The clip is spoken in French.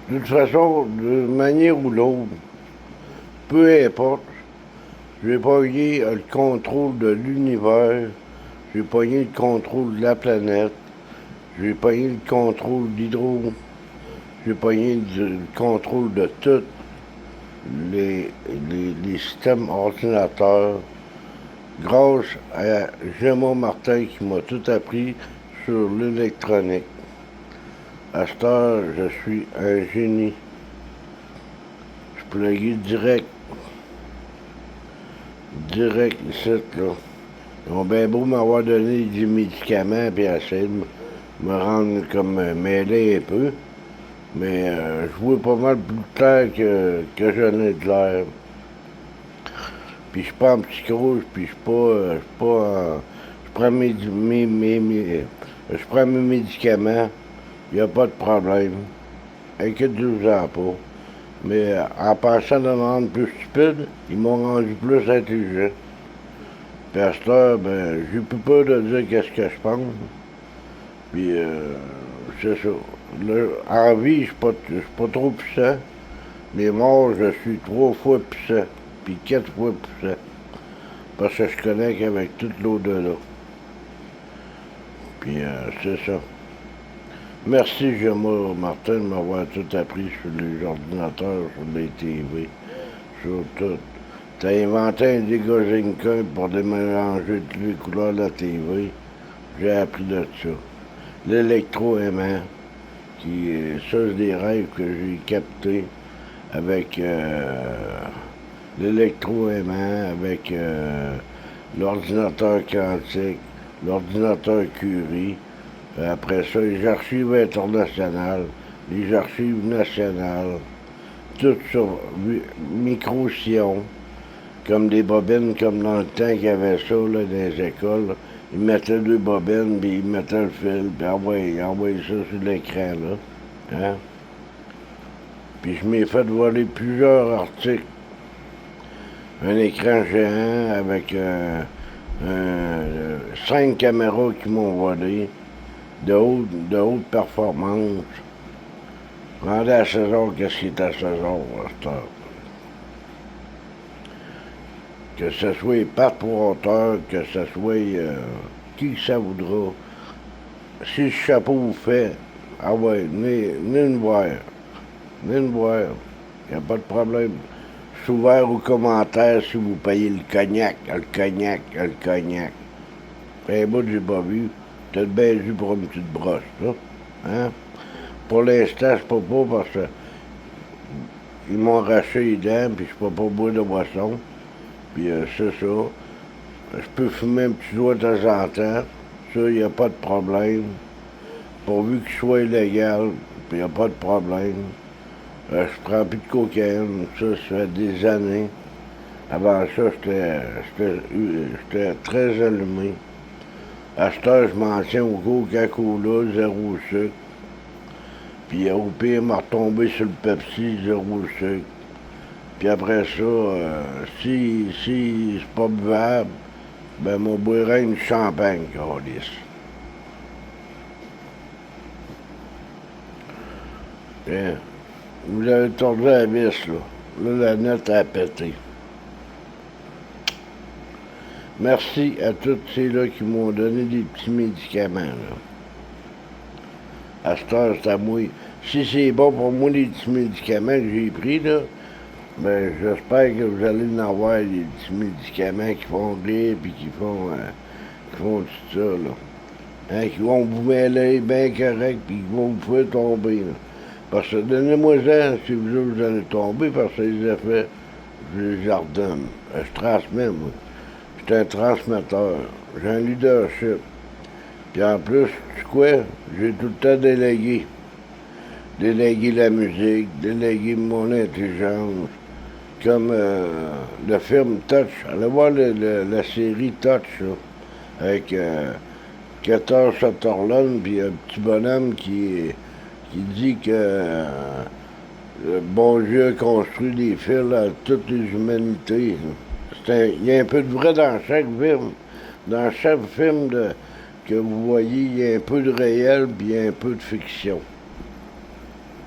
De toute façon, de manière ou l'autre, peu importe, j'ai pogné le contrôle de l'univers, j'ai pogné le contrôle de la planète, j'ai pogné le contrôle d'Hydro, j'ai pogné le contrôle de tous les systèmes ordinateurs grâce à Gemma Martin qui m'a tout appris sur l'électronique. À cette heure, je suis un génie. Je pluguais direct ici, là. Ils ont bien beau m'avoir donné des médicaments puis essayer de me rendre comme mêlé un peu. Mais je vois pas mal plus clair que je n'ai de l'air. Puis je suis pas en psychose, puis je suis pas, je prends je prends mes médicaments, il n'y a pas de problème. Inquiétez-vous-en pas. Mais en pensant de me rendre plus stupide, ils m'ont rendu plus intelligent. Puis à cette heure, ben, j'ai plus peur de dire qu'est-ce que je pense. Puis c'est ça. Là, en vie, je suis pas trop puissant. Les morts, je suis 3 fois puissant. Puis 4 fois puissant. Parce que je connecte avec toute l'au-delà. Puis c'est ça. Merci, Gemma Martin, de m'avoir tout appris sur les ordinateurs, sur les TV, sur tout. T'as inventé un dégorginquin pour démélanger toutes les couleurs de la TV. J'ai appris de ça. L'électro-aimant, ça c'est des rêves que j'ai captés avec l'électro-aimant, avec l'ordinateur quantique, l'ordinateur Curie. Après ça, les archives internationales, les archives nationales, tout sur micro-sillon, comme des bobines, comme dans le temps qu'il y avait ça là, dans les écoles. Ils mettaient 2 bobines, puis ils mettaient le fil, puis envoyaient ça sur l'écran, là. Hein? Puis je m'ai fait voler plusieurs articles. Un écran géant avec 5 caméras qui m'ont volé, de haute performance. Demandez à César qu'est-ce qui est à César à cette heure. Que ce soit Pat Porter, que ce soit qui que ça voudra. Si le chapeau vous fait, ah ouais, venez nous voir. Venez nous voir. Il n'y a pas de problème. Je suis ouvert aux commentaires si vous payez le cognac, le cognac, le cognac. Un bout, j'ai pas vu. Peut-être bien vu pour une petite brosse, là. Hein? Pour l'instant, je peux pas parce que ils m'ont arraché les dents, puis je peux pas boire de boisson. Puis c'est ça. Je peux fumer un petit doigt de temps en temps. Ça, il n'y a pas de problème. Pourvu qu'il soit illégal, puis il n'y a pas de problème. Je prends plus de cocaïne. Ça fait des années. Avant ça, j'étais très allumé. À cette heure, je m'en tiens au Coca-Cola, 0 sucre. Puis au pire, m'a retombé sur le Pepsi, 0 sucre. Puis après ça, si c'est pas buvable, ben mon boirait une champagne, câlisse. Bien. Vous avez tordu la vis, là. Là, la note a pété. Merci à tous ceux-là qui m'ont donné des petits médicaments, là. À cette heure, c'est à moi. Si c'est bon pour moi, les petits médicaments que j'ai pris, là, ben, j'espère que vous allez en avoir des petits médicaments qui font rire puis qui font tout ça, là. Hein, qui vont vous mêler bien correct puis qui vont vous faire tomber, là. Parce que donnez-moi-en si vous allez tomber parce que les effets, je les ordonne. Je transmets, moi. Je suis un transmetteur. J'ai un leadership. Puis en plus, tu sais quoi? J'ai tout le temps délégué. Déléguer la musique, déléguer mon intelligence. Comme le film Touch. Allez voir la série Touch, là, avec 14 Sutherland, puis un petit bonhomme qui dit que le bon Dieu a construit des fils à toutes les humanités. Il y a un peu de vrai dans chaque film. Dans chaque film que vous voyez, il y a un peu de réel, puis il y a un peu de fiction.